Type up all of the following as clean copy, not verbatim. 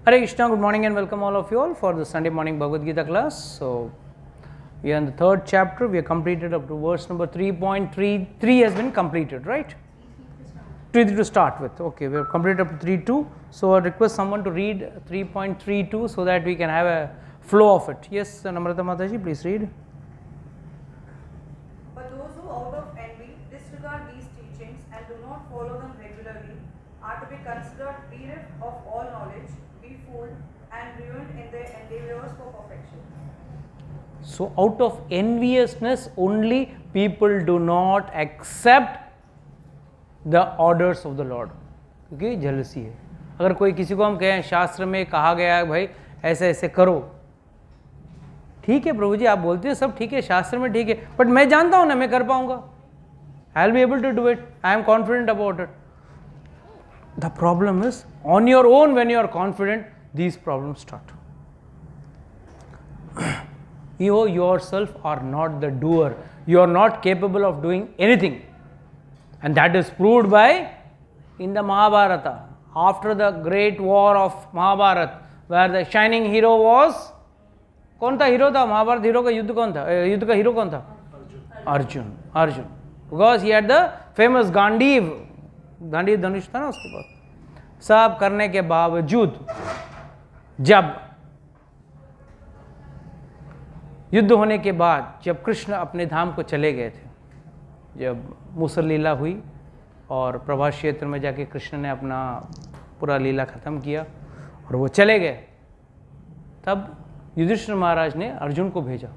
Hare Krishna, good morning and welcome all of you all for the Sunday morning Bhagavad Gita class. So, we are in the third chapter. We are completed up to verse number 3.33 has been completed, right? 3 to start with. Okay, we have completed up to 3.2. So, I request someone to read 3.32 so that we can have a flow of it. Yes, Namrata Mataji, please read. But those who out of envy disregard these teachings and do not follow them regularly are to be considered bereft of all knowledge, be fooled and ruined in their endeavors for perfection. So, out of enviousness only people do not accept the orders of the Lord, क्योंकि jealousy है. अगर कोई किसी को हम कहें शास्त्र में कहा गया है भाई ऐसे ऐसे करो, ठीक है प्रभु जी आप बोलते हैं सब ठीक है, शास्त्र में ठीक है, बट मैं जानता हूं ना मैं कर पाऊंगा, I will be able to do it, I am confident about it. The problem is on your own, when you are confident, these problems start. You yourself are not the doer, you are not capable of doing anything, and that is proved by in the Mahabharata. After the great war of Mahabharata, where the shining hero was, कौन था hero था Mahabharat? Hero का युद्ध कौन था? युद्ध का hero कौन था? Arjun. Because he had the famous Gandiv धनुष था ना उसके पास. सब करने के बावजूद जब युद्ध होने के बाद जब कृष्ण अपने धाम को चले गए थे, जब मूसल लीला हुई और प्रभास क्षेत्र में जाके कृष्ण ने अपना पूरा लीला खत्म किया और वो चले गए, तब युधिष्ठिर महाराज ने अर्जुन को भेजा,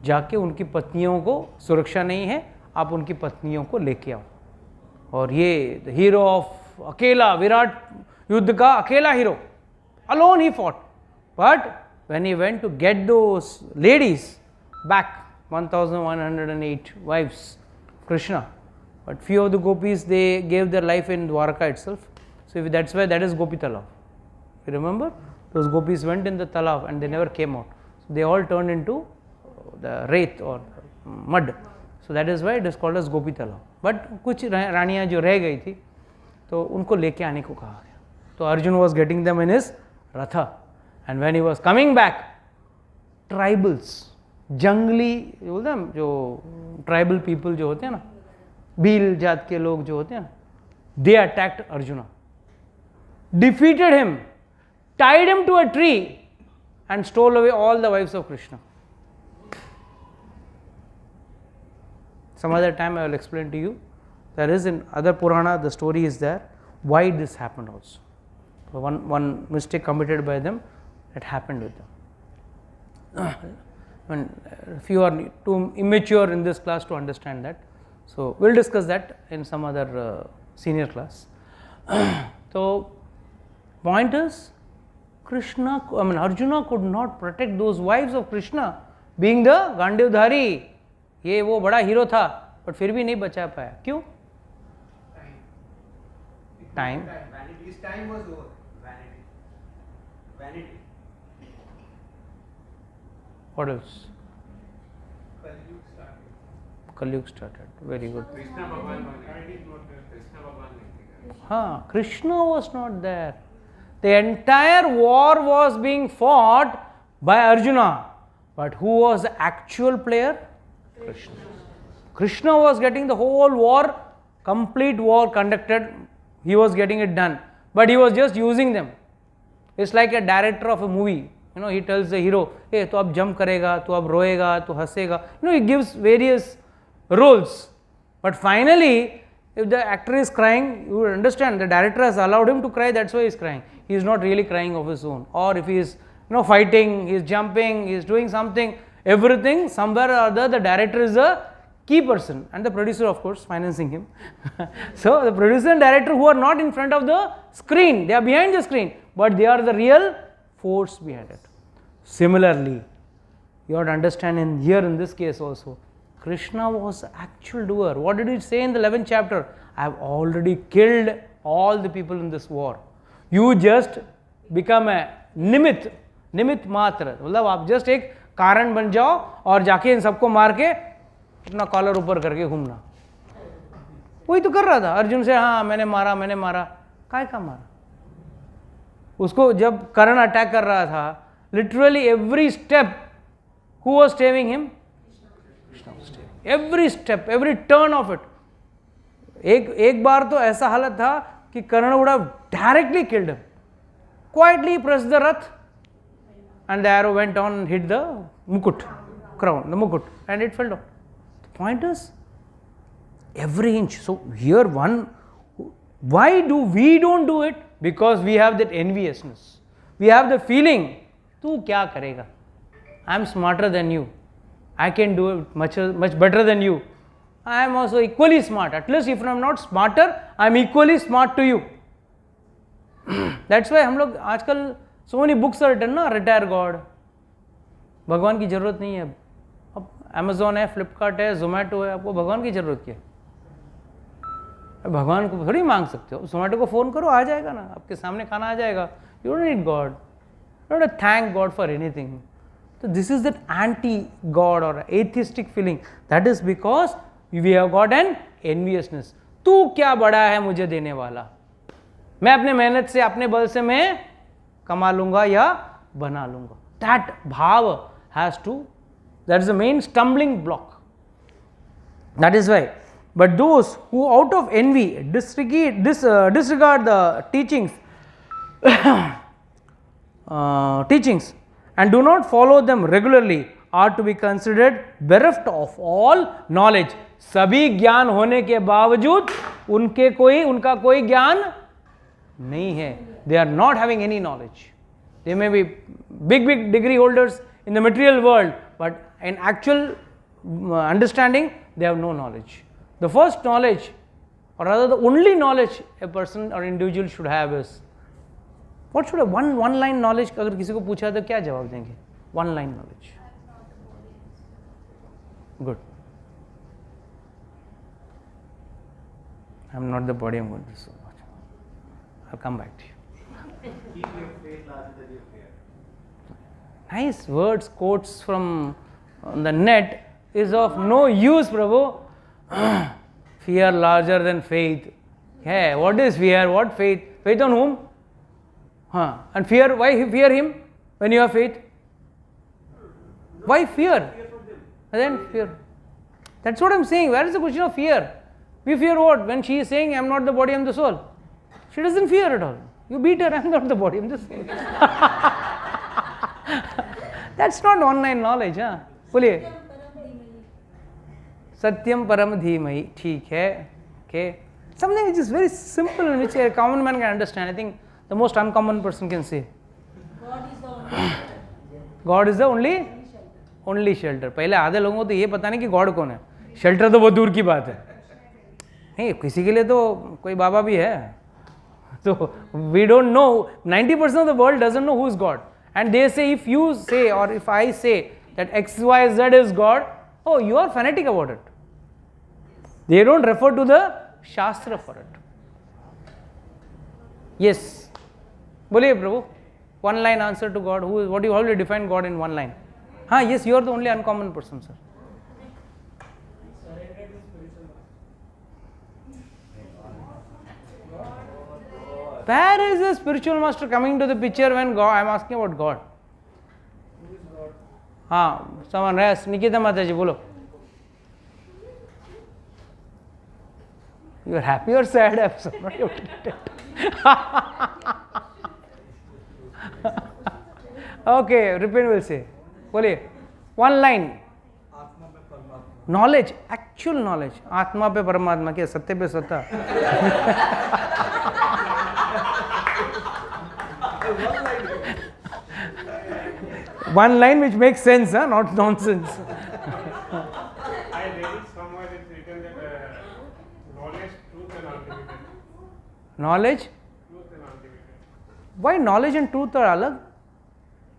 जाके उनकी पत्नियों को सुरक्षा नहीं है, आप उनकी पत्नियों को लेके आओ. और ये हीरो ऑफ अकेला विराट युद्ध का अकेला हीरो, अलोन ही fought. But when he went to get those ladies back, 1108 wives Krishna, but few of the gopis they gave their life in Dwarka itself. So that's why that is Gopi Talav. You remember those gopis went in the Talav and they never came out. So they all turned into the wraith or mud. So that is why it is called as Gopi Talav. But कुछ रानियाँ जो रह गई थी तो उनको लेके आने को कहा गया. तो Arjun was getting them in his ratha, and when he was coming back, tribals, जंगली बोलते हैं जो ट्राइबल पीपल जो होते हैं ना, भील जात के लोग जो होते हैं ना, they attacked Arjuna, defeated him, tied him to a tree and stole away all the wives of Krishna. Some other time I will explain to you. There is in other Purana, the story is there, why this happened also. So one mistake committed by them, that happened with them. If you are too immature in this class to understand that, so we'll discuss that in some other senior class. So point is, Arjuna could not protect those wives of Krishna, being the Gandhivdhari. ये वो बड़ा hero था, but फिर भी नहीं बचा पाया. क्यों? Time. What else? Kalyug started. Very good. हाँ, Krishna was not there. The entire war was being fought by Arjuna, but who was the actual player? Krishna. Krishna was getting the whole war, complete war conducted, he was getting it done, but he was just using them. It's like a director of a movie, he tells the hero, hey, tu ab jump karega, tu ab roega, tu hasega, he gives various roles, but finally if the actor is crying, you will understand the director has allowed him to cry, that's why he is crying. He is not really crying of his own. Or if he is fighting, he is jumping, he is doing something, everything, somewhere or other, the director is a key person, and the producer, of course, financing him. So the producer and director who are not in front of the screen, they are behind the screen, but they are the real force behind it. Similarly, you have to understand in this case also, Krishna was the actual doer. What did he say in the 11th chapter? I have already killed all the people in this war. You just become a nimit matra. मतलब आप just एक कारण बन जाओ और जाके इन सबको मार के अपना कॉलर ऊपर करके घूमना. वही तो कर रहा था अर्जुन से. हाँ मैंने मारा, काय का मारा? उसको जब कर्ण अटैक कर रहा था, literally every step who was staving him? Every step, every turn of it. एक बार तो ऐसा हालत था कि Karna would have directly killed him. Quietly pressed the rath and the arrow went on and hit the mukut, crown, the mukut, and it fell down. The point is, every inch. So here why do we don't do it? Because we have that enviousness. We have the feeling, tu kya karega? I am smarter than you. I can do it much better than you. I am also equally smart. At least if I am not smarter, I am equally smart to you. That's why हम लोग आजकल so many books are written ना, retire God. भगवान की जरूरत नहीं है. अब Amazon है, Flipkart है, Zomato है, आपको भगवान की जरूरत क्या है? भगवान को थोड़ी मांग सकते हो. Zomato को फोन करो, आ जाएगा ना, आपके सामने खाना आ जाएगा. You don't need God. You don't have to thank God for anything. So this is that anti-God or atheistic feeling. That is because we have got an enviousness. तू क्या बड़ा है मुझे देने वाला? मैं अपने मेहनत से, अपने बल से मैं कमा लूंगा या बना लूंगा. That भाव has to, that is the main stumbling block. That is why. But those who out of envy disregard the teachings and do not follow them regularly are to be considered bereft of all knowledge. सभी ज्ञान होने के बावजूद उनका कोई ज्ञान नहीं है. They are not having any knowledge. They may be big degree holders in the material world, but in actual understanding, they have no knowledge. The first knowledge, or rather the only knowledge a person or individual should have is, what should have one line knowledge? अगर किसी को पूछा तो क्या जवाब देंगे? One line knowledge. Good. I am not the body. I am going to so much. I'll come back to you. Keep your faith larger than your fear. Nice words, quotes from the net is of no use, Prabhu. Fear larger than faith. Yeah, what is fear? What faith? Faith on whom? And fear, why fear him when you have faith? Why fear? And then fear. That's what I am saying. Where is the question of fear? We fear what? When she is saying, I am not the body, I am the soul. She doesn't fear at all. You beat her, I am not the body, I am just soul. That's not online knowledge. बोलिए. Satyam param dhimai. ठीक है. Okay. Something which is very simple and which a common man can understand. I think the most uncommon person can say. God is the only shelter. पहले आधे लोगों को तो ये पता नहीं कि गॉड कौन है. शेल्टर तो बहुत दूर की बात है. नहीं, किसी के लिए तो कोई बाबा भी है. So we don't know. 90% of the world doesn't know who is God. And they say, if you say or if I say that X, Y, Z is God, oh, you are fanatic about it. They don't refer to the Shastra for it. Yes. बोलिए प्रभु. One line answer to God. How do you define God in one line? Yes, you are the only uncommon person, sir. Where is the spiritual master coming to the picture when God? I am asking about God. Who is God? Someone else. Nikita Mataji, bolo. You are happy or sad? I am not able to detect. Okay, Ripin will say. बोलिए. One line. Knowledge, actual knowledge. आत्मा पे परमात्मा, क्या सत्य पे सत्ता? One line which makes sense, not nonsense. I read it somewhere, it's written that knowledge, truth and ultimate. Knowledge? Truth and ultimate. Why knowledge and truth are alag?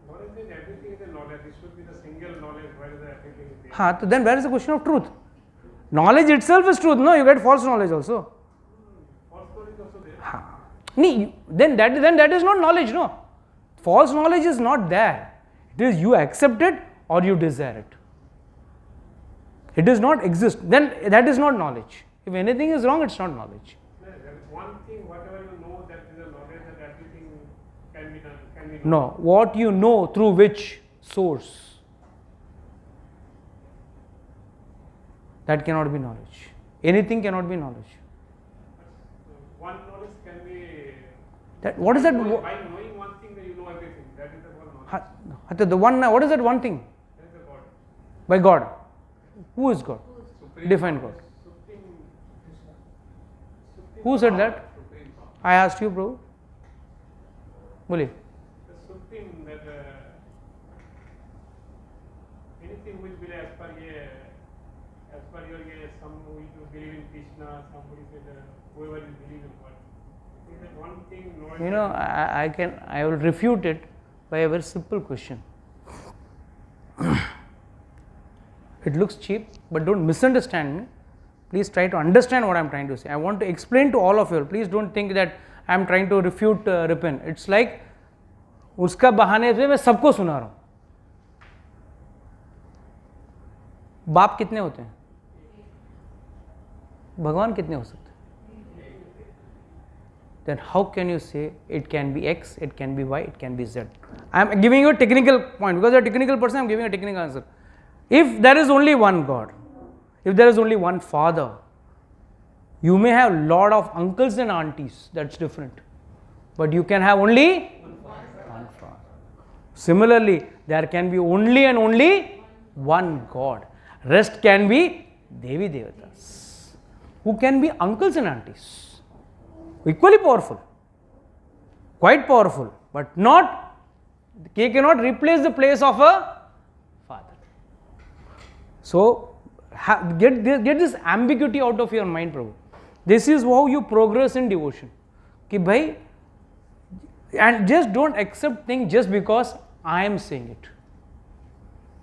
Knowledge means everything is a knowledge. This should be the single knowledge where everything is there. So then where is the question of truth? Knowledge itself is truth. No, you get false knowledge also. False knowledge is also there. Then that is not knowledge, no. False knowledge is not there. It is you accept it or you desire it. It does not exist. Then that is not knowledge. If anything is wrong, it's not knowledge. One thing, whatever you know, that is a knowledge that everything can be done, can be No, what you know through which source. That cannot be knowledge. Anything cannot be knowledge. One knowledge can be. That what is that? By knowing one thing, that you know everything. That is the one knowledge. The one. What is that one thing? That is the God. By God. Who is God? Supreme Define God. Supreme. Who said that? Supreme power. I asked you, bro. बोलिए. The supreme that anything which will as per your some who believe in Krishna, somebody said whoever is believe in God. Is that one thing knowledge? You know, I will refute it by a very simple question. It looks cheap, but don't misunderstand me. Please try to understand what I am trying to say. I want to explain to all of you. Please don't think that I am trying to refute Ripon. It's like उसका बहाने से मैं सबको सुना रहा हूँ. बाप कितने होते हैं? भगवान कितने हो सकते हैं? Then how can you say it can be X, it can be Y, it can be Z? I am giving you a technical point. Because you are a technical person, I am giving a technical answer. If there is only one God, if there is only one father, you may have lot of uncles and aunties, that's different. But you can have only one father. Similarly, there can be only and only one God. Rest can be Devi Devatas, who can be uncles and aunties. Equally powerful, quite powerful, but not, they cannot replace the place of a father. So, get this ambiguity out of your mind, Prabhu. This is how you progress in devotion. Ki bhai, and just don't accept things just because I am saying it.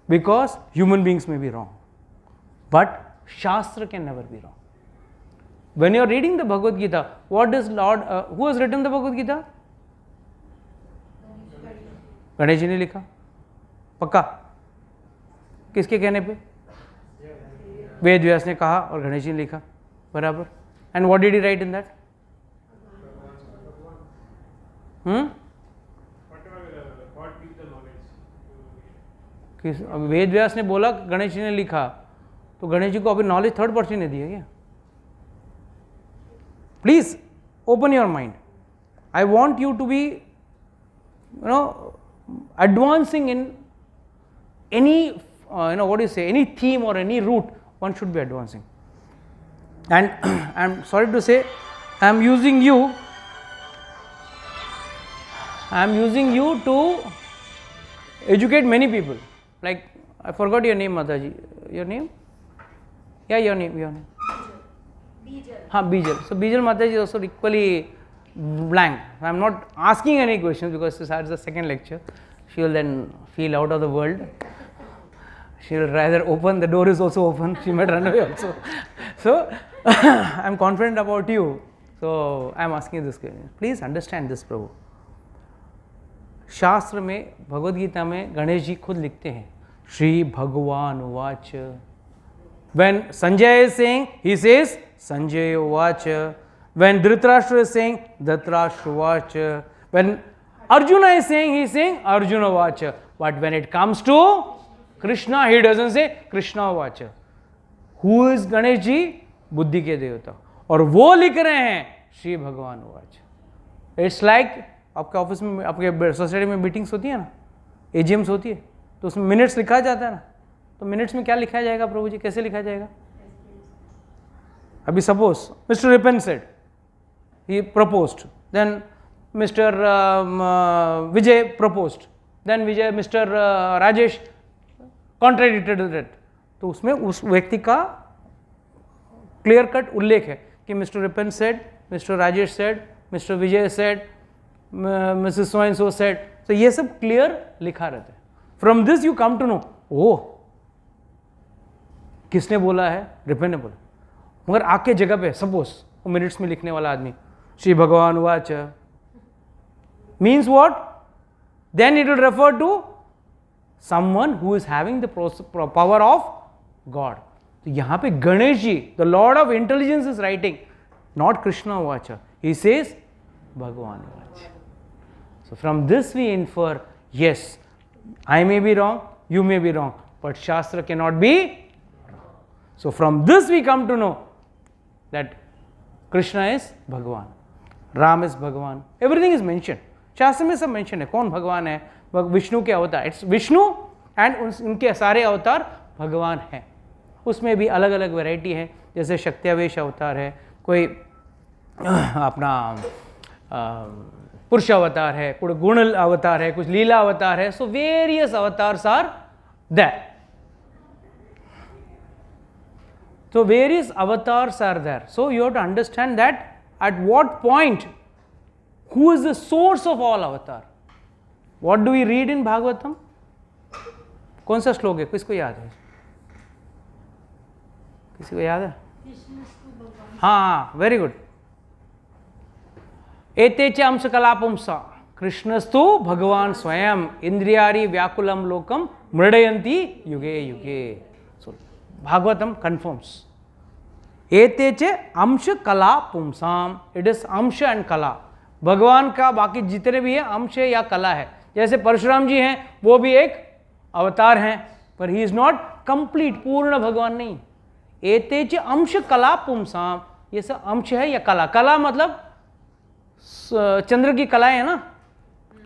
Because human beings may be wrong. But Shastra can never be wrong. When you are reading the Bhagavad Gita, what does Lord, who has written the Bhagavad Gita? Ganesh ji ने लिखा. पक्का? किसके कहने पे? वेद व्यास ने कहा और गणेश जी ने लिखा. बराबर. And what did he write in that? Whatever God gives the knowledge. Ved Vyas ने बोला, गणेश जी ने लिखा, तो गणेश जी को अभी नॉलेज थर्ड पर्सन ने दिया क्या? Please open your mind. I want you to be, advancing in any, any theme or any route. One should be advancing. And I am sorry to say, I am using you to educate many people. Like, I forgot your name, Mataji. Your name? Yeah, your name. Bijal. So Bijal Mataji is also equally blank. I am not asking any questions because this is the second lecture. She will then feel out of the world. She will rather open, the door is also open, she might run away also. So, I am confident about you. So, I am asking this question. Please understand this, Prabhu. शास्त्र में, भगवद गीता में गणेश जी खुद लिखते हैं, श्री भगवान उवाच. When Sanjay is saying, he says, Sanjay uvacha. When Dhritarashtra is saying, Dhritarashtra uvacha. When Arjuna is saying, he is saying, Arjuna uvacha. But when it comes to Krishna, he doesn't say Krishna uvacha. Who is Ganesh ji? बुद्धि के देवता. और वो लिख रहे हैं श्री भगवान उवाच. It's like आपके ऑफिस में, आपके सोसाइटी में मीटिंग्स होती है ना, एजीएम्स होती है, तो उसमें मिनट्स लिखा जाता है ना. तो मिनट्स में क्या लिखा जाएगा प्रभु जी, कैसे लिखा जाएगा? अभी suppose mister Ripan said, he proposed, then mister Vijay proposed, then Vijay mister Rajesh contradicted that. तो उसमें उस व्यक्ति का क्लियर कट उल्लेख है कि mister Ripan said, mister Rajesh said, mister Vijay said, Mrs so and so said. तो ये सब क्लियर लिखा रहता है. From this you come to know, oh किसने बोला है? रिपन ने बोला. मगर आके जगह पे सपोज वो मिनट्स में लिखने वाला आदमी श्री भगवान उवाच means what? Then it will refer to someone who is having the power of God. तो यहाँ पे Ganesh ji, the Lord of Intelligence is writing, not Krishna Vacha. He says, Bhagavan Vacha. So from this we infer, yes, I may be wrong, you may be wrong, but Shastra cannot be wrong. So from this we come to know that Krishna is Bhagavan, Ram is Bhagavan, everything is mentioned. शास्त्र में सब mention है कौन भगवान है, विष्णु के अवतार, it's Vishnu and उनके सारे अवतार भगवान हैं. उसमें भी अलग अलग वैरायटी है, जैसे शक्त्यावेश अवतार है, कोई अपना पुरुष अवतार है, कोई गुण अवतार है, कुछ लीला अवतार है. So various avatars are there. So various avatars are there. So you have to understand that at what point, who is the source of all avatar. What do we read in Bhagavatam? कौन सा श्लोक है, किसको याद है? किसी को याद है? हाँ, वेरी गुड. एते च अंश कलापुंसा कृष्णस्तु भगवान स्वयं इंद्रियारि व्याकुलम लोकम मृडयन्ति युगे युगे. Bhagavatam confirms. एते च अंश कला पुंसाम. इट इज अंश एंड कला. भगवान का बाकी जितने भी है अंश है या कला है. जैसे परशुराम जी हैं, वो भी एक अवतार हैं, पर ही इज नॉट कंप्लीट, पूर्ण भगवान नहीं. एते च अंश कला पुंसाम. ये सब अंश है या कला. कला मतलब चंद्र की कलाएं है ना,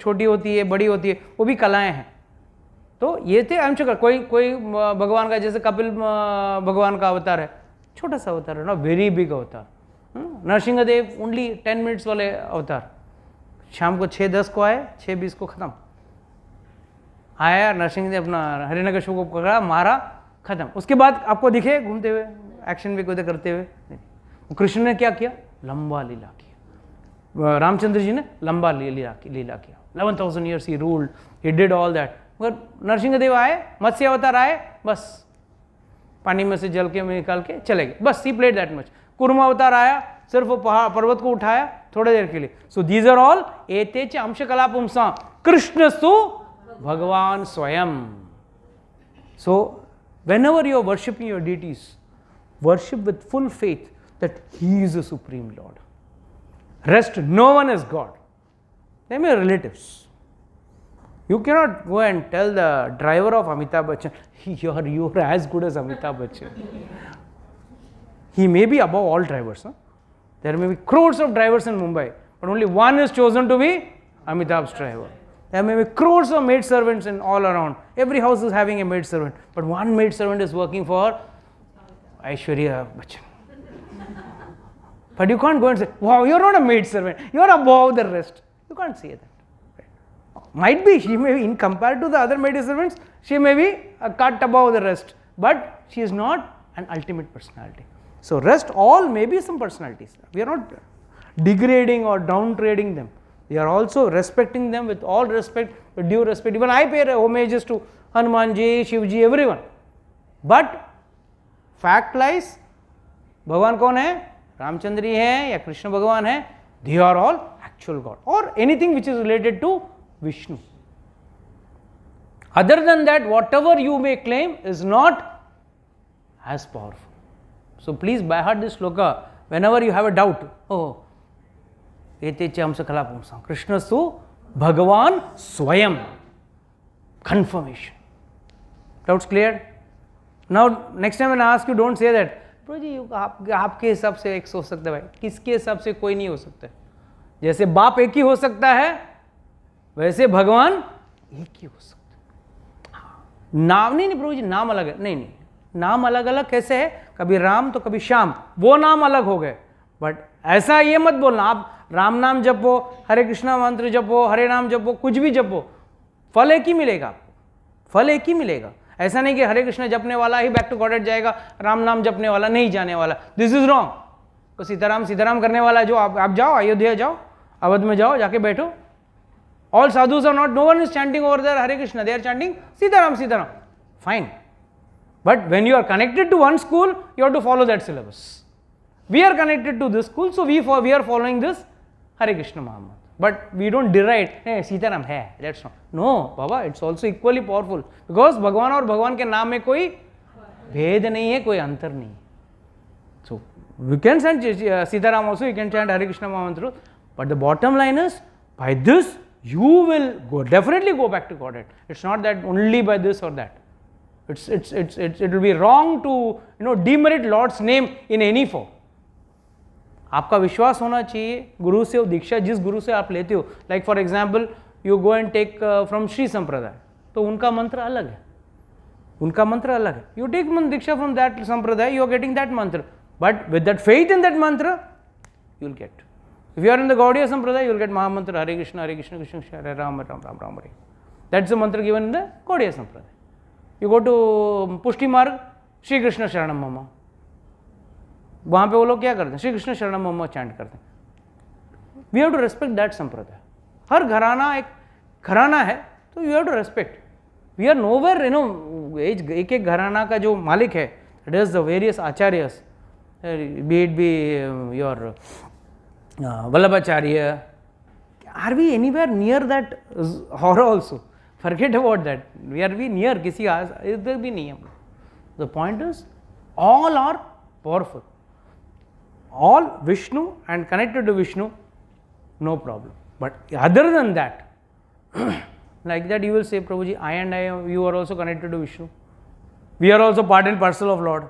छोटी होती है, बड़ी होती है, वो भी कलाएं हैं. तो ये थे अंश. कोई भगवान का, जैसे कपिल भगवान का अवतार है, छोटा सा अवतार है ना, वेरी बिग अवतार. नरसिंहदेव ओनली 10 मिनट्स वाले अवतार. शाम को 6:10 को आए, 6:20 को खत्म. आया नरसिंहदेव, अपना हरिनगर शो को पकड़ा, मारा, खत्म. उसके बाद आपको दिखे घूमते हुए, एक्शन भी कोई करते हुए. कृष्ण ने क्या किया? लंबा लीला किया. रामचंद्र जी ने लंबा लीला किया. 11,000 years he ruled, he did all that. मगर नरसिंहदेव आए, मत्स्य अवतार आए, बस पानी में से जल के में निकाल के चले गए, बस. He played that much. कुर्म अवतार आया, सिर्फ पहाड़ पर्वत को उठाया थोड़ी देर के लिए. सो दीज आर ऑल एते च अंश कला पुंसा कृष्णस्तु भगवान स्वयं. सो whenever you are worshipping your deities, worship with full faith that he is the supreme Lord. Rest, no one is God. They may be relatives. You cannot go and tell the driver of Amitabh Bachchan, you are as good as Amitabh Bachchan. He may be above all drivers. Huh? There may be crores of drivers in Mumbai, but only one is chosen to be Amitabh's driver. There may be crores of maid servants in all around. Every house is having a maid servant, but one maid servant is working for Aishwarya Bachchan. But you can't go and say, wow, you're not a maid servant, you're above the rest. You can't say that. Might be, she may be, in compared to the other maid servants, she may be a cut above the rest, but she is not an ultimate personality. So rest all may be some personalities. We are not degrading or downtrading them. We are also respecting them with all respect, with due respect. Even I pay homages to Hanumanji, Shivji, everyone. But fact lies, Bhagavan कौन है? रामचंद्री है या कृष्ण भगवान है? They are all actual God or anything which is related to Vishnu. Other than that, whatever you may claim is not as powerful. So please by heart this shloka whenever you have a doubt. Oh, ete chamsa kalapumsam Krishnastu Bhagavan Swayam. Confirmation. Doubts cleared? Now next time when I ask you, don't say that. जी आपके हिसाब से एक हो सकता है. भाई किसके हिसाब से कोई नहीं हो सकता. जैसे बाप एक ही हो सकता है, वैसे भगवान एक ही हो सकता है. नाम नहीं प्रभु जी, नाम अलग है. नहीं, नाम अलग अलग कैसे है? कभी राम तो कभी श्याम, वो नाम अलग हो गए. बट ऐसा ये मत बोलना आप राम नाम जपो, हरे कृष्णा मंत्र जपो, हरे नाम जपो, कुछ भी जपो, फल एक ही मिलेगा आपको. फल एक ही मिलेगा. ऐसा नहीं कि हरे कृष्ण जपने वाला ही बैक टू गॉडेड जाएगा, राम नाम जपने वाला नहीं जाने वाला. This is wrong. तो सीताराम करने वाला जो आप जाओ, अयोध्या जाओ, अवध में जाओ, जाके बैठो. All sadhus are not, no one is chanting over there Hare Krishna, they are chanting Sitaram. Fine. But when you are connected to one school, you have to follow that syllabus. We are connected to this school, so we are following this Hare Krishna Mahamad. But we don't deride, hey, Sitaram hai, that's not. No, Baba, it's also equally powerful. Because Bhagwan और भगवान के नाम में कोई भेद नहीं है, कोई अंतर नहीं है. So, we can chant Sitaram also, you can chant Hare Krishna Mahamantra. But the bottom line is, by this, you will definitely go back to Godhead. It's not that only by this or that. It will be wrong to demerit Lord's name in any form. आपका विश्वास होना चाहिए गुरु से दीक्षा जिस गुरु से आप लेते हो. Like for example you go and take from Shri Sampradaya, तो उनका मंत्र अलग है, उनका मंत्र अलग है. You take diksha from that sampradaya, you are getting that mantra, but with that faith in that mantra you will get. If you are in the Gaudiya Sampradaya, you will get Mahamantra Hare Krishna, Krishna Krishna, Hare Ram, Ram Ram, Ram Hare. That's the mantra given in the Gaudiya Sampradaya. You go to Pushti Marg, Shri Krishna Sharanam Mama. वहाँ पे वो लोग क्या करते हैं? श्री कृष्ण शरणम मम chant करते हैं. We have to respect that sampradaya. हर घराना एक घराना है, तो you have to respect. We are nowhere, एक एक घराना का जो मालिक है, it is the various acharyas, be it be your Vallabhacharya. Are we anywhere near that horror also? Forget about that. We are near किसी इधर भी नहीं हम लोग. The point is, all are powerful. All Vishnu and connected to Vishnu, no problem. But other than that, like that you will say, Prabhuji, I and you are also connected to Vishnu. We are also part and parcel of Lord.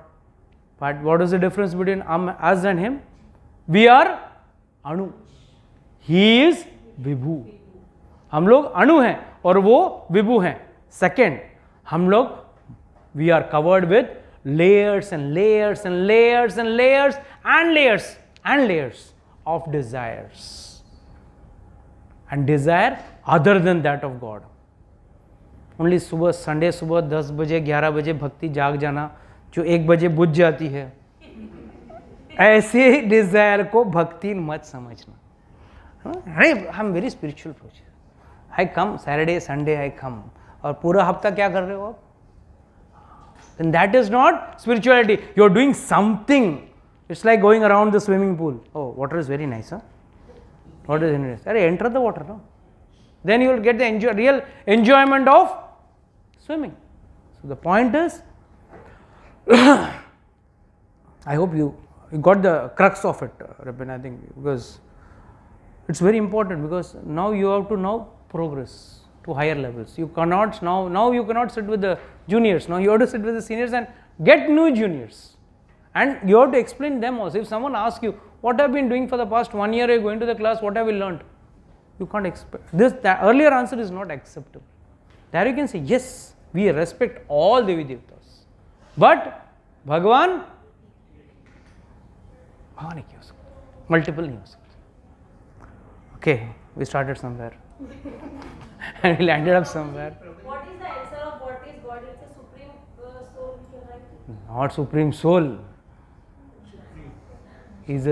But what is the difference between us and him? We are अणु, he is विभू. हम लोग अणु हैं और वो विभू हैं. Second, हम लोग we are covered with layers and layers and layers and layers and layers and layers of desires, and desire other than that of God. Only सुबह संडे सुबह 10 बजे 11 बजे भक्ति जाग जाना जो 1 बजे बुझ जाती है, ऐसे डिजायर को भक्ति मत समझना. अरे I am very spiritual approach, I come Saturday Sunday I come, और पूरा हफ्ता क्या कर रहे हो आप? Then that is not spirituality. You are doing something. It's like going around the swimming pool. Oh, water is very nice, huh? Water is very nice. Arey, enter the water, no? Then you will get the real enjoyment of swimming. So the point is, I hope you got the crux of it, Rabin, I think, because it's very important, because now you have to now progress to higher levels. You cannot now you cannot sit with the juniors. Now you have to sit with the seniors and get new juniors, and you have to explain them also. If someone asks you, what have you been doing for the past 1 year, are you going to the class, what have you learned? You can't expect this. The earlier answer is not acceptable. There you can say, yes, we respect all Devi Devtas, but Bhagwan नहीं हो सकता, multiple नहीं हो सकता. Okay, we started somewhere and we landed up somewhere. What is the answer of what is God? It's a supreme soul, we can write. Not supreme soul. He's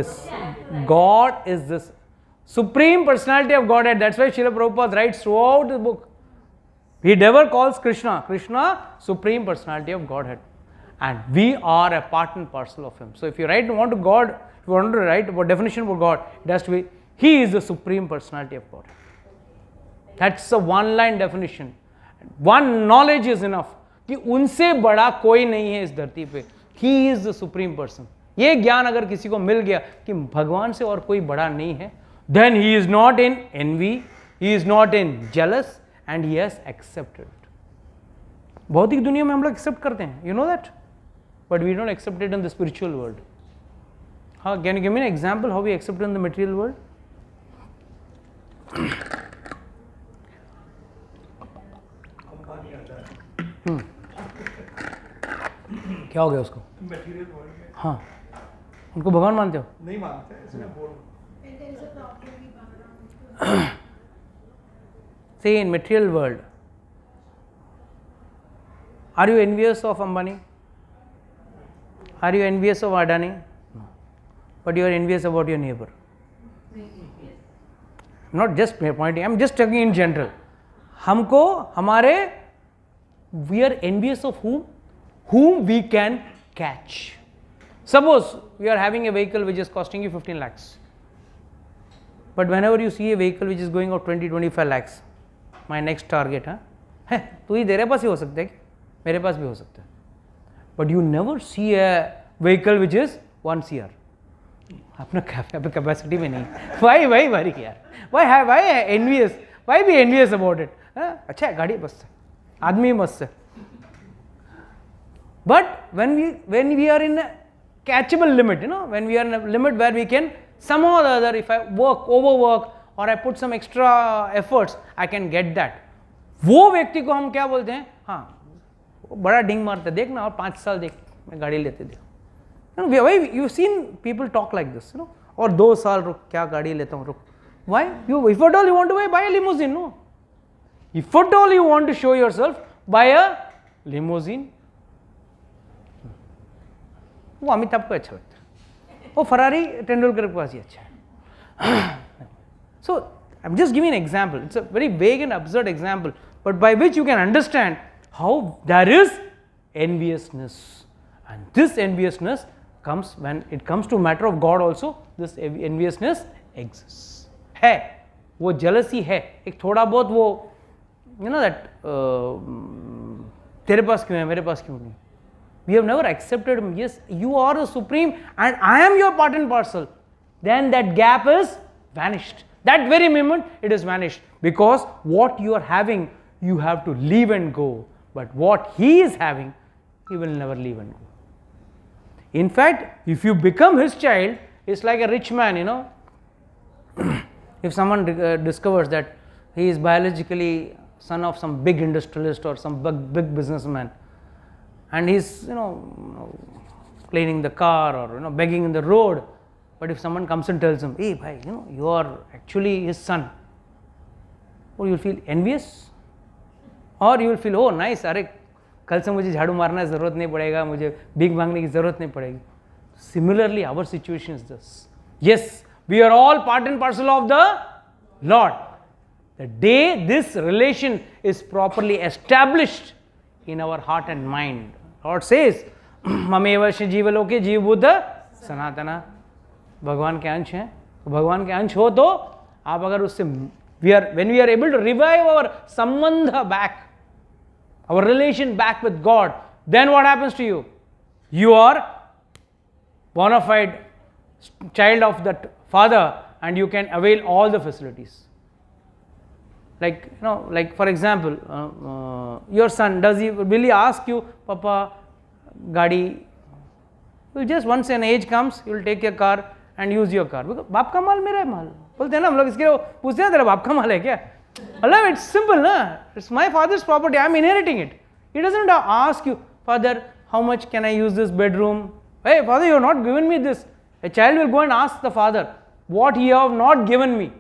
God is this supreme personality of Godhead. That's why Srila Prabhupada writes throughout the book. He never calls Krishna supreme personality of Godhead, and we are a part and parcel of him. So if you want to write a definition for God, it has to be, he is the supreme personality of God. That's a one line definition. One knowledge is enough कि उनसे बड़ा कोई नहीं है इस धरती पे. He is the supreme person. ये ज्ञान अगर किसी को मिल गया कि भगवान से और कोई बड़ा नहीं है, then he is not in envy, he is not in jealous, and he has accepted it. भौतिक दुनिया में हम लोग एक्सेप्ट करते हैं, you know that, but we don't accept it in the spiritual world. Can you give me an example how we accept it in the material world? क्या हो गया उसको? मटेरियल वर्ल्ड में हाँ, उनको भगवान मानते हो? नहीं मानते, इसलिए बोल. See, in material world, are you envious of Ambani? Are you envious of Adani? No. But you are envious about your neighbor. Not just pointing, I am just talking in general. हमको हमारे, we are envious of whom we can catch. Suppose you are having a vehicle which is costing you 15 lakhs. But whenever you see a vehicle which is going out 20-25 lakhs, my next target, है तू ही तेरे पास ही हो सकता है, मेरे पास भी हो सकता है. But you never see a vehicle which is 1 CR. अपना कैपेसिटी में नहीं. Why यार? Why envious? Why be envious about it? अच्छा है, गाड़ी मस्त है, आदमी मस्त है. But when we are in a catchable limit, when we are in a limit where we can somehow or the other, if I overwork or I put some extra efforts, I can get that. वो व्यक्ति को हम क्या बोलते हैं? हाँ, बड़ा डिंग मारते, देख ना, और 5 साल देख, मैं गाड़ी लेते देख. You've seen people talk like this, और 2 साल रुक, क्या गाड़ी लेता हूँ, रुक. Why? If at all you want to buy a limousine, no. If at all you want to show yourself, buy a limousine. वो अमिताभ को अच्छा लगता है, वो फरारी तेंदुलकर के पास ही अच्छा है. So I'm just giving an example. It's a very vague and absurd example, but by which you can understand how there is enviousness, and this enviousness comes when it comes to matter of God also. This enviousness exists. है, वो jealousy है, एक थोड़ा बहुत वो, that तेरे पास क्यों है, मेरे पास क्यों नहीं. We have never accepted him. Yes, you are the supreme and I am your part and parcel. Then that gap is vanished. That very moment it is vanished, because what you are having, you have to leave and go. But what he is having, he will never leave and go. In fact, if you become his child, it's like a rich man, if someone discovers that he is biologically son of some big industrialist or some big businessman, and he's cleaning the car or begging in the road, but if someone comes and tells him, hey bhai, you are actually his son, or you will feel envious, or you will feel, oh nice, अरे कल से मुझे झाड़ू मारना ज़रूरत नहीं पड़ेगा, मुझे भीख मांगने की ज़रूरत नहीं पड़ेगी. Similarly, our situation is this. Yes, we are all part and parcel of the Lord. The day this relation is properly established in our heart and mind, Lord says, ममेव जीवलोके जीवबुद्ध सनातना. भगवान के अंश हैं, भगवान के अंश हो तो आप अगर उससे when we are able to revive our sambandha back, our relation back with God, then what happens to you? You are bona fide child of that Father, and you can avail all the facilities. Like for example, your son, will he ask you, Papa, Gadi? Well, just once an age comes, he will take your car and use your car. Because बाप का माल मेरा है माल. बोलते हैं ना हम लोग, इसके पूछते हैं तेरा बाप का माल है क्या? Allah, it's simple, na? It's my father's property. I'm inheriting it. He doesn't ask you, Father, how much can I use this bedroom? Hey, Father, you have not given me this. A child will go and ask the father, what you have not given me,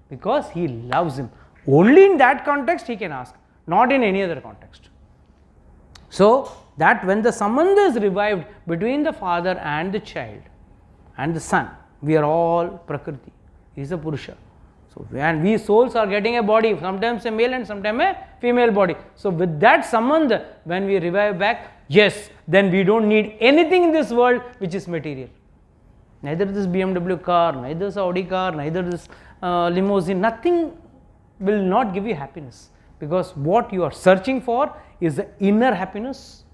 because he loves him. Only in that context he can ask, not in any other context. So that when the sambandha is revived between the father and the child and the son, we are all Prakriti. He is a Purusha. So and we souls are getting a body, sometimes a male and sometimes a female body. So with that sambandha, when we revive back, yes, then we don't need anything in this world which is material. Neither this BMW car, neither this Audi car, neither this limousine, nothing will not give you happiness, because what you are searching for is the inner happiness,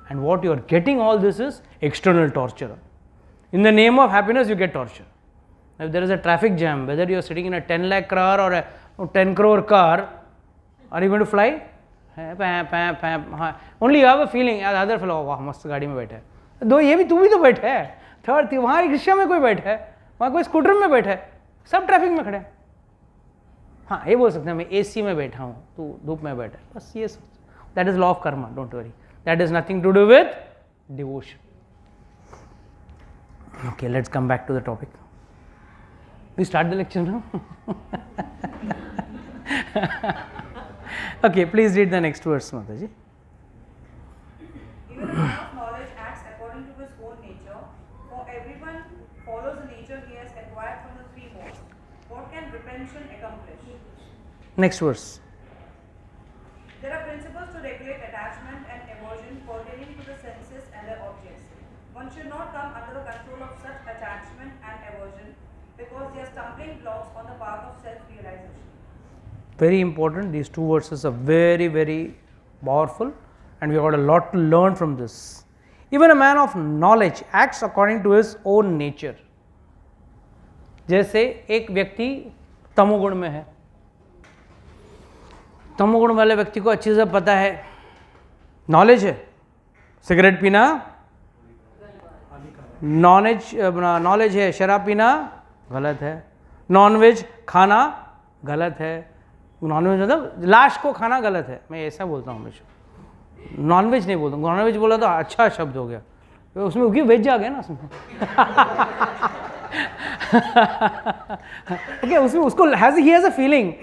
and what you are getting all this is external torture. In the name of happiness you get torture. If there is a traffic jam, whether you are sitting in a 10 lakh car or a 10 crore car, are you going to fly? Only you have a feeling, the other fellow, oh, wow, मस्त गाड़ी में बैठा है. दो ये भी, तू भी तो बैठा है. थर्ड, वहाँ रिक्शा में कोई बैठा है, वहाँ कोई स्कूटर में बैठा है, सब ट्रैफिक में खड़े हैं. हाँ, ये बोल सकते हैं मैं एसी में बैठा हूँ, तू धूप में बैठा है. बस ये that is law of karma, don't worry. That is nothing to do with devotion. Okay, let's come back to the topic. We start the lecture now. Okay, please read the next verse, Mataji. Even a man of knowledge acts according to his own nature, for everyone follows the nature he has acquired from the three modes. What can repentance accomplish? Next verse. There are principles to regulate attachment and aversion pertaining to the senses and their objects. One should not come under the control of such attachment and aversion, because they are stumbling blocks on the path of self-realization. Very important. These two verses are very, very powerful, and we have got a lot to learn from this. Even a man of knowledge acts according to his own nature. जैसे एक व्यक्ति तमोगुण में है, तमोगुण वाले व्यक्ति को अच्छी से पता है, नॉलेज है, सिगरेट पीना नॉलेज है, शराब पीना गलत है, नॉनवेज खाना गलत है। नॉनवेज मतलब लाश को खाना गलत है, मैं ऐसा बोलता हूँ हमेशा, नॉनवेज नहीं बोलता हूँ। नॉनवेज बोला तो अच्छा शब्द हो गया, तो उसमें क्योंकि वेज आ गया ना उसमें। ओके, उसमें उसको ही हैज अ फीलिंग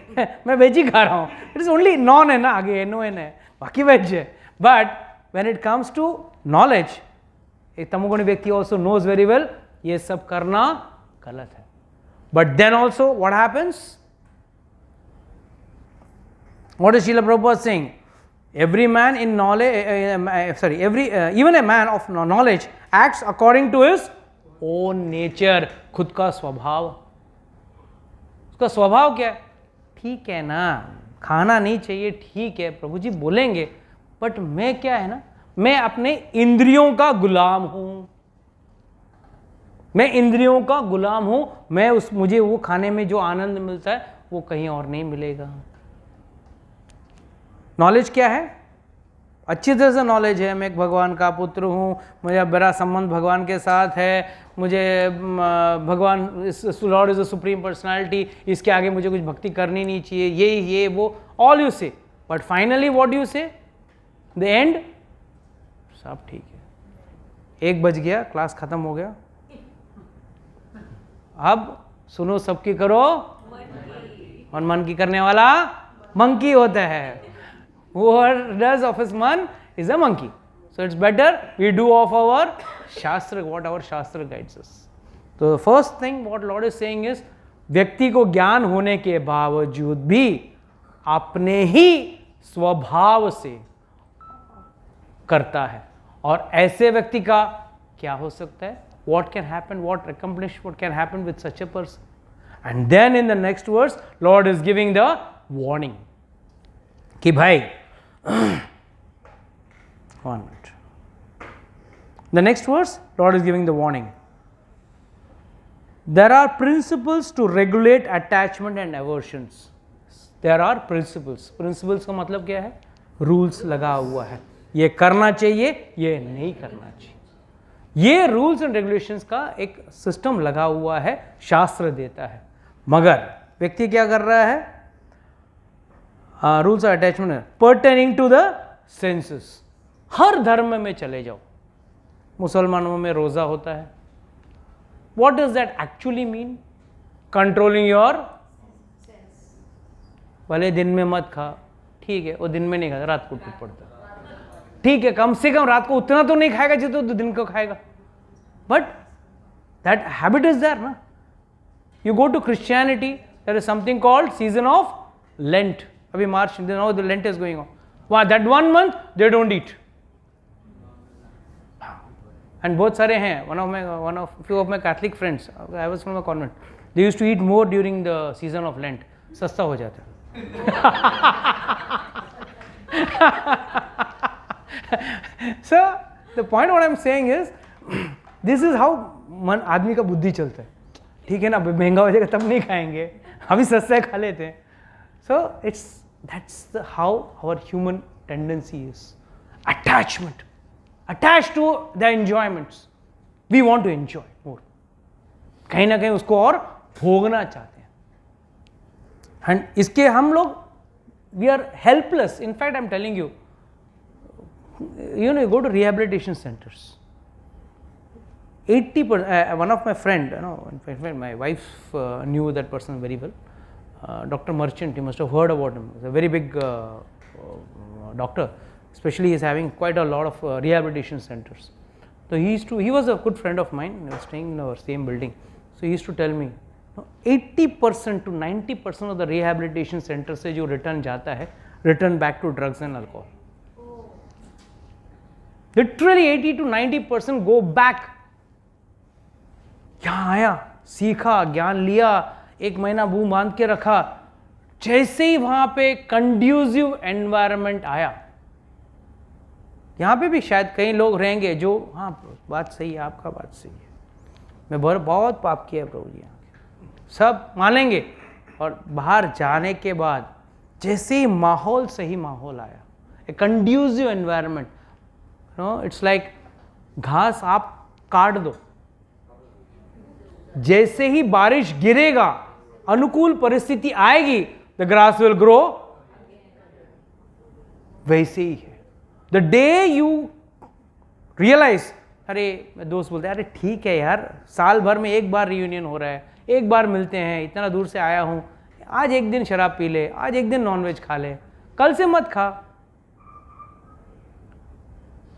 मैं वेज ही खा रहा हूँ, इट इज ओनली नॉन है ना, आगे नो एन है, बाकी वेज है। But when it comes to knowledge, एक तमोगुणी व्यक्ति ऑल्सो नोज वेरी वेल ये सब करना गलत है। But then also what happens, what is Srila Prabhupada saying? Every man in knowledge, even a man of knowledge acts according to his own nature, खुद का स्वभाव। उसका स्वभाव क्या है? ठीक है ना, खाना नहीं चाहिए, ठीक है प्रभु जी बोलेंगे, बट मैं क्या है ना, मैं अपने इंद्रियों का गुलाम हूं, मैं इंद्रियों का गुलाम हूं, मुझे वो खाने में जो आनंद मिलता है वो कहीं और नहीं मिलेगा। नॉलेज क्या है? अच्छी तरह से नॉलेज है, मैं एक भगवान का पुत्र हूँ, मुझे मेरा संबंध भगवान के साथ है, मुझे भगवान Lord is a supreme personality, इसके आगे मुझे कुछ भक्ति करनी नहीं चाहिए, ये वो ऑल यू से। बट फाइनली व्हाट यू से, द एंड सब ठीक है, 1 बज गया, क्लास खत्म हो गया, अब सुनो सबकी करो और मन की करने वाला मंकी होता है। Whoever does of his man is a monkey. So it's better we do of our shastra, what our shastra guides us. So the first thing what Lord is saying is, व्यक्ति को ज्ञान होने के बावजूद भी अपने ही स्वभाव से करता है, और ऐसे व्यक्ति का क्या हो सकता है? What can happen? What can happen with such a person? And then in the next verse, Lord is giving the warning कि भाई, one minute. The next verse, Lord is giving the warning. There are principles to regulate attachment and aversions. There are principles. Principles का मतलब क्या है? Rules लगा हुआ है, ये करना चाहिए, ये नहीं करना चाहिए। ये रूल्स एंड रेगुलेशंस का एक सिस्टम लगा हुआ है, शास्त्र देता है। मगर व्यक्ति क्या कर रहा है? Rules of attachment pertaining to the senses. हर धर्म में चले जाओ, मुसलमानों में रोज़ा होता है, what does that actually mean? Controlling your, भले दिन में मत खा, ठीक है, वो दिन में नहीं खाता, रात को टूट पड़ता, ठीक है, कम से कम रात को उतना तो नहीं खाएगा जितना तो दिन को खाएगा, but that habit is there ना। You go to Christianity, there is something called season of Lent. अभी मार्च, now the Lent is going on. Wow, that 1 month they don't eat. And बहुत सारे हैं, few of my Catholic friends, I was from a convent, they used to eat more during the season of Lent. सस्ता हो जाता है। So the point what I'm saying is, this is how आदमी का बुद्धि चलता है, ठीक है ना, महंगा हो जाएगा तब नहीं खाएंगे, अभी सस्ता खा लेते हैं। So that's how our human tendency is. Attachment. Attached to the enjoyments. We want to enjoy more. कहीं ना कहीं उसको और भोगना चाहते हैं। And इसके हम लोग, we are helpless. In fact, I'm telling you, you go to rehabilitation centers. 80%, one of my friend, in fact, my wife knew that person very well. Dr. Merchant, you must have heard about him. He's a very big doctor, especially he is having quite a lot of rehabilitation centers. So he was a good friend of mine, he was staying in our same building. So he used to tell me, 80% to 90% of the rehabilitation centers से जो return जाता है, return back to drugs and alcohol. Literally 80 to 90% go back. यहाँ आया, सीखा, ज्ञान लिया, 1 महीना मुंह बांध के रखा, जैसे ही वहां पे कंड्यूसिव एनवायरनमेंट आया, यहाँ पे भी शायद कई लोग रहेंगे जो, हाँ बात सही है, आपका बात सही है, मैं बहुत पाप किया है प्रभु जी, यहाँ सब मानेंगे, और बाहर जाने के बाद जैसे ही माहौल सही माहौल आया, a conducive environment, no it's like घास आप काट दो, जैसे ही बारिश गिरेगा, अनुकूल परिस्थिति आएगी, द ग्रास विल ग्रो, वैसे ही है। द डे यू रियलाइज, अरे दोस्त बोलते हैं अरे ठीक है यार, साल भर में एक बार रियूनियन हो रहा है, एक बार मिलते हैं, इतना दूर से आया हूं, आज एक दिन शराब पी ले, आज एक दिन नॉनवेज खा ले, कल से मत खा।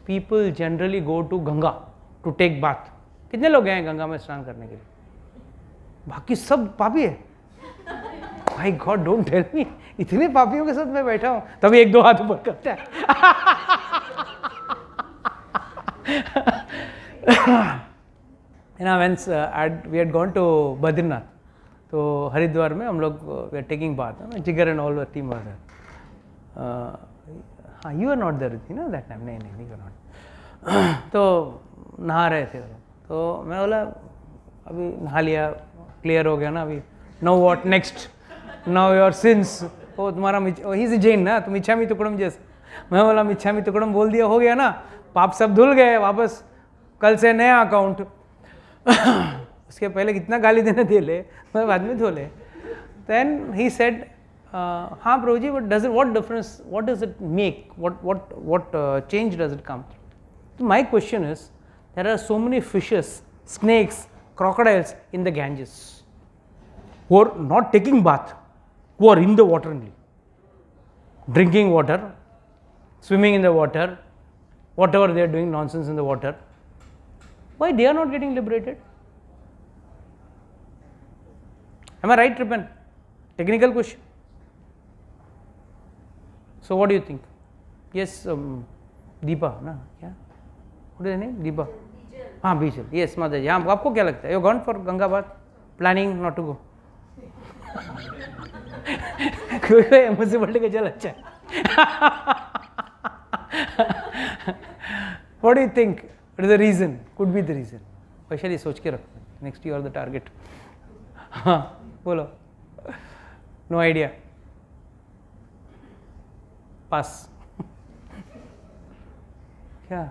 People generally go to Ganga to take bath. कितने लोग गए हैं गंगा में स्नान करने के लिए? बाकी सब पापी है। भाई गॉड डोंट टेल मी, इतने पापियों के साथ मैं बैठा हूं, तभी एक दो हाथ ऊपर करता है। We had gone to Badrinath, तो हरिद्वार में हम लोग we are taking bath, Jigar and all team was there. हाँ, यू आर नॉट देयर थी ना दैट टाइम? नहीं यू आर नॉट। तो नहा रहे थे, तो मैं बोला अभी नहा लिया, क्लियर हो गया ना, अभी know what next, now your sins, वो तुम्हारा ही इज जैन ना, तुम मिच्छामी तुकड़म जैसे। मैं बोला मिच्छामी तुकड़म बोल दिया, हो गया ना, पाप सब धुल गए, वापस कल से नया अकाउंट। उसके पहले कितना गाली देने दे ले, मैं बाद में धो ले। देन ही सेड, हाँ Prabhu ji, but does it, what difference, what does it make, what change does it come? तो my question is, there are so many fishes, snakes, crocodiles in the Ganges who are not taking bath, who are in the water only, drinking water, swimming in the water, whatever they are doing nonsense in the water. Why they are not getting liberated? Am I right, Ripan? Technical question. So what do you think? Yes, Deepa, na? Yeah. What is her name? Deepa. हाँ बीचल, yes माता जी। हाँ, आपको क्या लगता है? You gone for Ganga bath? Planning not to go? कोई मुझसे बोल के चल, अच्छा। What do you think it is the reason, could be the reason? Vaishali सोच के रखो, next you are the target. हाँ बोलो। No idea, pass. क्या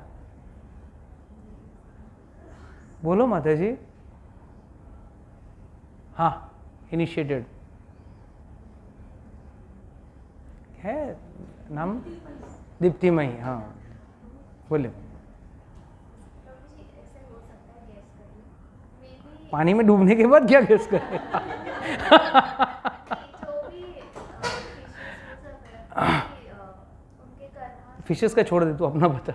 बोलो माता जी? हाँ, इनिशिएटेड है नाम? दीप्तिमयी। हाँ बोले। पानी में डूबने के बाद क्या गेस करें? फिशेस का छोड़ दे, तू अपना बता।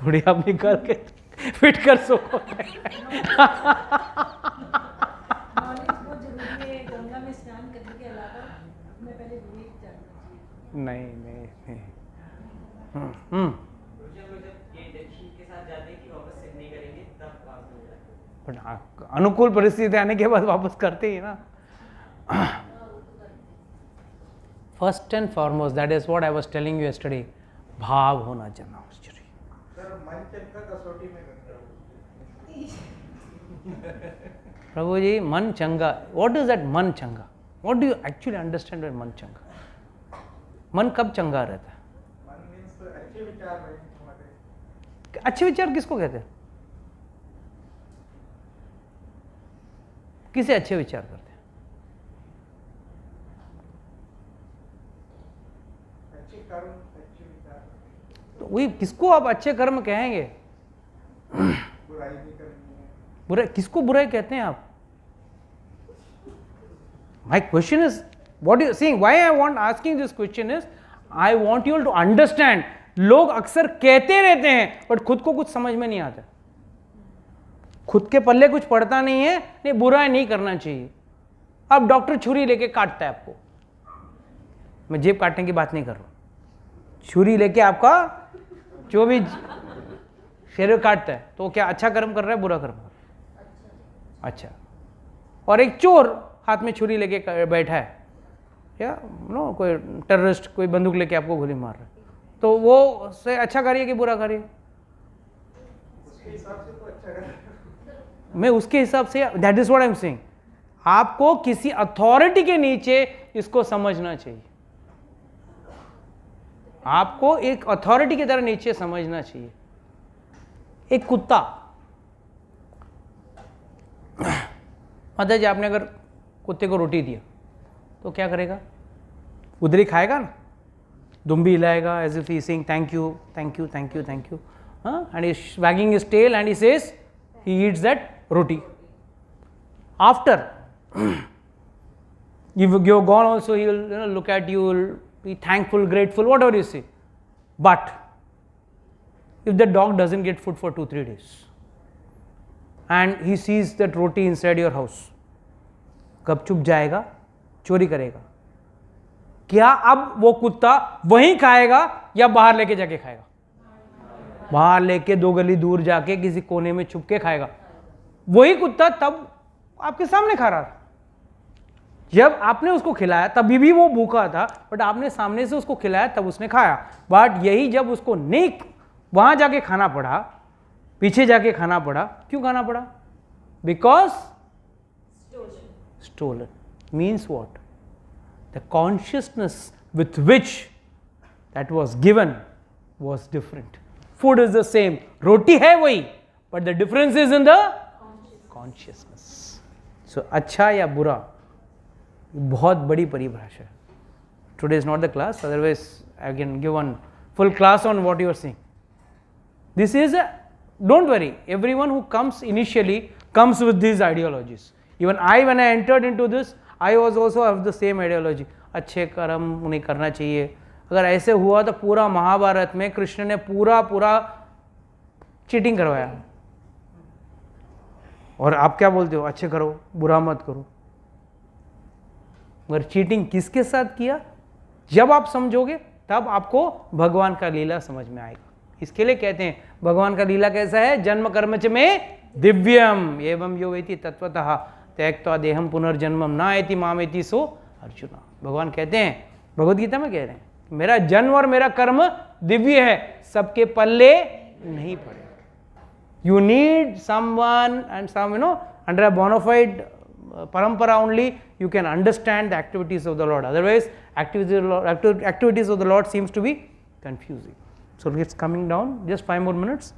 थोड़ी आप निकाल के फिट कर सको। नहीं अनुकूल परिस्थिति आने के बाद वापस करते ही ना। First and foremost, that is what I was telling you yesterday, भाव होना चाहिए। प्रभु जी, मन चंगा, व्हाट इज दैट मन चंगा? What do you actually understand by मन चंगा? मन कब चंगा रहता है? मन मींस अच्छे विचार। अच्छे विचार किसको कहते हैं? किसे अच्छे विचार करते हैं? अच्छे कर्म, अच्छे विचार। तो वही, किसको आप अच्छे कर्म कहेंगे? बुराई नहीं करनी है। बुराई किसको बुराई कहते हैं आप? My question is, what you seeing, why I want asking this question is, I want you to understand. लोग अक्सर कहते रहते हैं बट खुद को कुछ समझ में नहीं आता, खुद के पल्ले कुछ पड़ता नहीं है। नहीं, बुराई नहीं करना चाहिए। अब डॉक्टर छुरी लेके काटता है आपको, मैं जेब काटने की बात नहीं कर रहा हूं, छुरी लेके आपका जो भी शरीर काटता है, तो क्या अच्छा कर्म कर रहा है, बुरा कर्म कर रहा है? अच्छा। और एक चोर हाथ में छुरी लेके बैठा है, या नो कोई टेररिस्ट कोई बंदूक लेके आपको गोली मार रहा है, तो वो से अच्छा करिए कि बुरा करिए? उसके हिसाब से तो अच्छा करिए। मैं उसके हिसाब से, that is what I am saying, आपको किसी अथॉरिटी के नीचे इसको समझना चाहिए, आपको एक अथॉरिटी की तरह नीचे समझना चाहिए। एक कुत्ता, माता जी आपने अगर कुत्ते को रोटी दिया तो क्या करेगा? उधर ही खाएगा ना, दुम्बी हिलाएगा as if he saying thank you thank you thank you thank you, and he is wagging his tail and he says he eats that roti. After you're gone also, he will look at you, will be thankful, grateful, whatever you say. But if the dog doesn't get food for 2-3 days and he sees that roti inside your house, कब चुप जाएगा? चोरी करेगा। क्या अब वो कुत्ता वहीं खाएगा या बाहर लेके जाके खाएगा? बाहर लेके 2 गली दूर जाके किसी कोने में छुप के खाएगा। वही कुत्ता तब आपके सामने खा रहा था, जब आपने उसको खिलाया तभी भी वो भूखा था, बट आपने सामने से उसको खिलाया तब उसने खाया। बट यही जब उसको नहीं वहां जाके खाना पड़ा, पीछे जाके खाना पड़ा, क्यों खाना पड़ा? Because stolen means what? The consciousness with which that was given was different. Food is the same, रोटी है वही, but the difference is in the consciousness. So अच्छा या बुरा बहुत बड़ी परिभाषा है। Today is not the class, otherwise I can give one full class on what you are saying. This is don't worry, everyone who comes initially comes with these ideologies. Even I, when I entered into this, I was also of the same ideology. अच्छे कर्म उन्हें करना चाहिए। अगर ऐसे हुआ तो पूरा महाभारत में कृष्ण ने पूरा चीटिंग करवाया। और आप क्या बोलते हो? अच्छे करो, बुरा मत करो। मगर चीटिंग किसके साथ किया? जब आप समझोगे तब आपको भगवान का लीला समझ में आएगा। इसके लिए कहते हैं भगवान का लीला कैसा है? जन्म कर्म च में दिव्यम एवं यो वेति तत्वतः त्यक्त्वा देहम पुनर्जन्मम न एति माम एति सो अर्जुना। भगवान कहते हैं, भगवद गीता में कह रहे हैं, मेरा जन्म और मेरा कर्म दिव्य है, सबके पल्ले नहीं पड़े। You need someone and some, under a bona fide parampara only you can understand the activities of the Lord. Otherwise, activities of the Lord seems to be confusing. So it's coming down. Just 5 more minutes.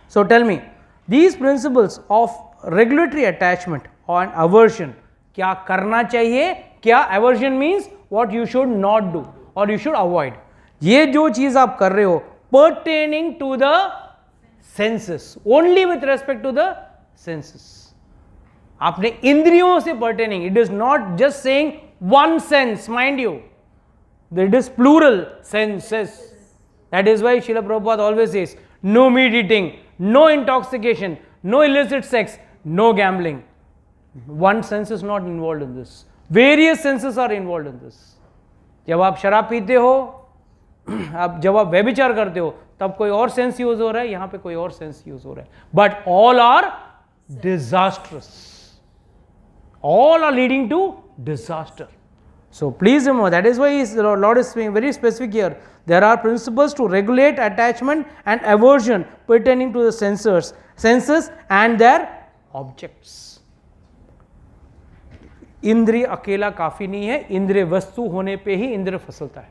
So tell me, these principles of regulatory attachment and aversion, क्या करना चाहिए? क्या aversion means what you should not do or you should avoid. ये जो चीज आप कर रहे हो pertaining to the senses, only with respect to the senses. आपने इंद्रियों से pertaining, it is not just saying one sense, mind you, it is plural senses. That is why Srila Prabhupada always says, no meat eating, no intoxication, no illicit sex, no gambling. One sense is not involved in this. Various senses are involved in this. जब आप शराब पीते हो, जब आप व्यभिचार करते हो, तब कोई और सेंस यूज हो रहा है, यहां पे कोई और सेंस यूज हो रहा है, but all are disastrous, all are leading to disaster. So please remember, that is why the Lord is being very specific here. There are principles to regulate attachment and aversion pertaining to the senses and their objects. इंद्रिय अकेला काफी नहीं है, इंद्रिय वस्तु होने पे ही इंद्रिय फसलता है.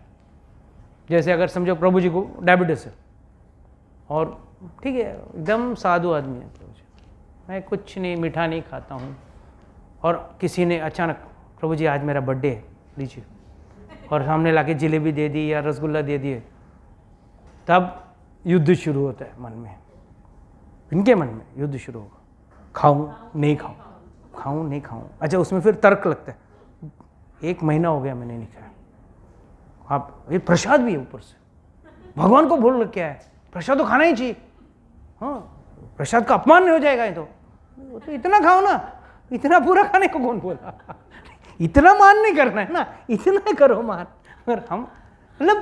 जैसे अगर समझो प्रभु जी को डायबिटीज है और ठीक है एकदम साधु आदमी है, प्रभु जी मैं कुछ नहीं मीठा नहीं खाता हूँ, और किसी ने अचानक प्रभु जी आज मेरा बर्थडे है लीजिए, और सामने लाके जलेबी दे दी या रसगुल्ला दे दिए, तब युद्ध शुरू होता है मन में, इनके मन में युद्ध शुरू होगा, खाऊं नहीं खाऊं, खाऊं नहीं खाऊं. अच्छा उसमें फिर तर्क लगता है, 1 महीना हो गया मैंने नहीं खाया, आप ये प्रसाद भी है ऊपर से, भगवान को भूल क्या है, प्रसाद तो खाना ही चाहिए, हाँ प्रसाद का अपमान नहीं हो जाएगा ये तो इतना खाओ ना, इतना पूरा खाने को कौन बोला, इतना मान नहीं करना है ना, इतना करो मान. और हम मतलब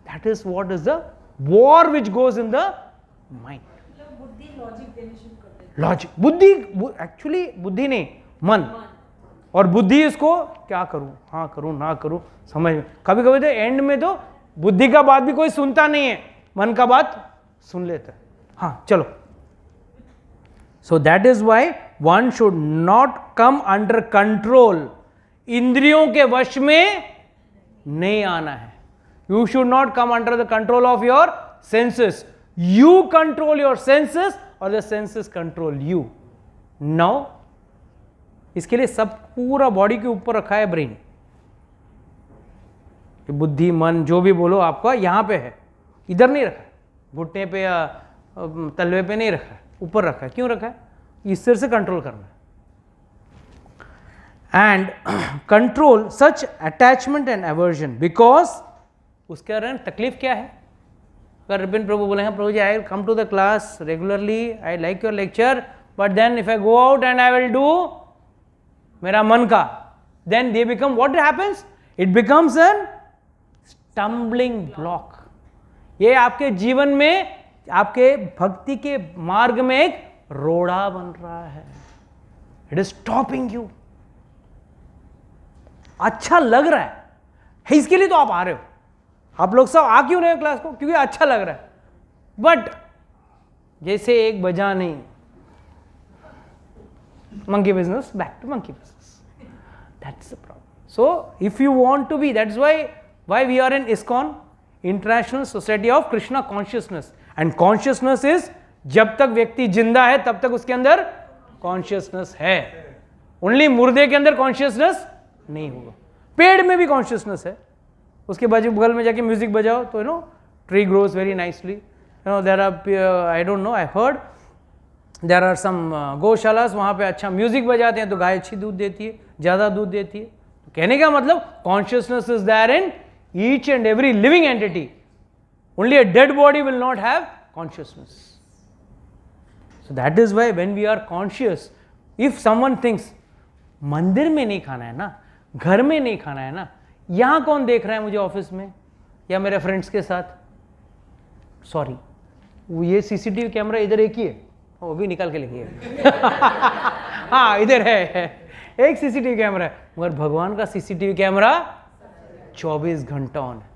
that is what is the war which goes in the mind. बुद्धि लॉजिक देने शुरू कर देती है. लॉजिक बुद्धि एक्चुअली बुद्धि नहीं मन, और बुद्धि इसको क्या करूं, हाँ करूं ना करूं समझ में. कभी कभी तो एंड में तो बुद्धि का बात भी कोई सुनता नहीं है, मन का बात सुन लेता है. हाँ चलो so that is why one should not come under control. इंद्रियों के वश में नहीं आना है. You should not come under the control of your senses. You control your senses और the senses control you. Now इसके लिए सब पूरा बॉडी के ऊपर रखा है ब्रेन. बुद्धि मन जो भी बोलो आपका यहां पे है, इधर नहीं रखा है, घुटने पे या तलवे पे नहीं रखा है, ऊपर रखा है. क्यों रखा है? इस तरह से कंट्रोल करना है. And control such attachment and aversion, because उसके कारण तकलीफ क्या है? अगर विपिन प्रभु बोले हैं, Prabhu ji I come to the class regularly, I like your lecture, but then if I go out and I will do मेरा मन का, then they become, what happens? It becomes an stumbling block. ये आपके जीवन में, आपके भक्ति के मार्ग में एक रोड़ा बन रहा है. It is stopping you. अच्छा लग रहा है इसके लिए तो आप आ रहे हो. आप लोग सब आ क्यों रहे हो क्लास को? क्योंकि अच्छा लग रहा है. बट जैसे एक बजा नहीं, monkey business, back to monkey business. That's the problem. So if you want to be, that's why we are in Iskcon, International Society of Krishna Consciousness. And consciousness is, जब तक व्यक्ति जिंदा है तब तक उसके अंदर कॉन्शियसनेस है. ओनली मुर्दे के अंदर कॉन्शियसनेस नहीं होगा. पेड़ में भी कॉन्शियसनेस है. उसके बाजू बगल में जाके म्यूजिक बजाओ तो tree grows very nicely. There are, I don't know, I heard there are some gaushalas, वहाँ पे अच्छा म्यूजिक बजाते हैं तो गाय अच्छी दूध देती है, ज़्यादा दूध देती है. तो कहने का मतलब consciousness is there in each and every living entity. Only a dead body will not have consciousness. So that is why when we are conscious, if someone thinks मंदिर में नहीं खाना है ना, घर में नहीं खाना है ना, यहाँ कौन देख रहा है मुझे ऑफिस में या मेरे फ्रेंड्स के साथ, सॉरी, ये सीसीटीवी कैमरा इधर एक ही है, वो भी निकाल के लिखिए. हाँ इधर है एक सीसीटीवी कैमरा है, मगर भगवान का सीसीटीवी कैमरा 24 घंटा ऑन है.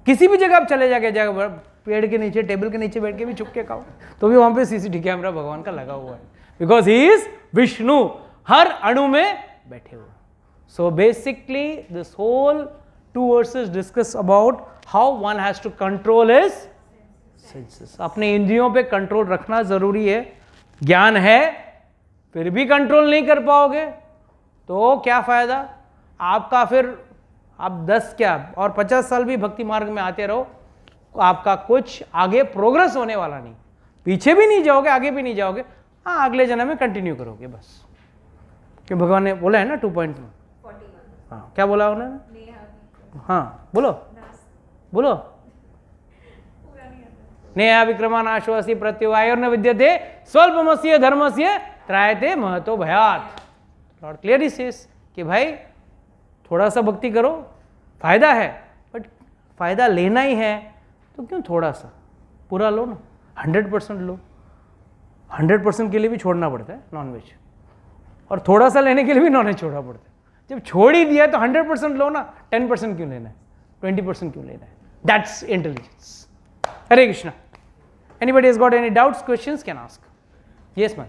किसी भी जगह आप चले जाके, जगह पेड़ के नीचे, टेबल के नीचे बैठ के भी छुप के खाओ तो भी वहां पे सीसीटीवी कैमरा भगवान का लगा हुआ है. बिकॉज ही इज विष्णु, हर अणु में बैठे हुए. So basically this whole 2 verses discuss about how one has to control his senses. अपने इंद्रियों पे कंट्रोल रखना जरूरी है. ज्ञान है फिर भी कंट्रोल नहीं कर पाओगे तो क्या फायदा आपका? फिर आप 10 क्या और 50 साल भी भक्ति मार्ग में आते रहो, आपका कुछ आगे प्रोग्रेस होने वाला नहीं. पीछे भी नहीं जाओगे, आगे भी नहीं जाओगे. हाँ अगले जन्म में कंटिन्यू करोगे बस. क्यों भगवान ने बोला है ना 2.1. हाँ क्या बोला उन्होंने? हाँ बोलो बोलो. नेहा विक्रमानाशोऽसि प्रत्युवायोर्न विद्यते स्वल्पमस्य धर्मस्य त्रायते महतो भयात्. लॉर्ड क्लियरली सेज कि भाई थोड़ा सा भक्ति करो, फायदा है, बट फायदा लेना ही है तो क्यों थोड़ा सा, पूरा लो ना, 100% लो. 100% के लिए भी छोड़ना पड़ता है नॉनवेज, और थोड़ा सा लेने के लिए भी नॉनवेज छोड़ना पड़ता है. जब छोड़ ही दिया तो 100% लो ना, 10% क्यों लेना है, 20% क्यों लेना है? That's intelligence. Hare Krishna. Anybody has got any doubts, questions, can ask. Yes, ma'am.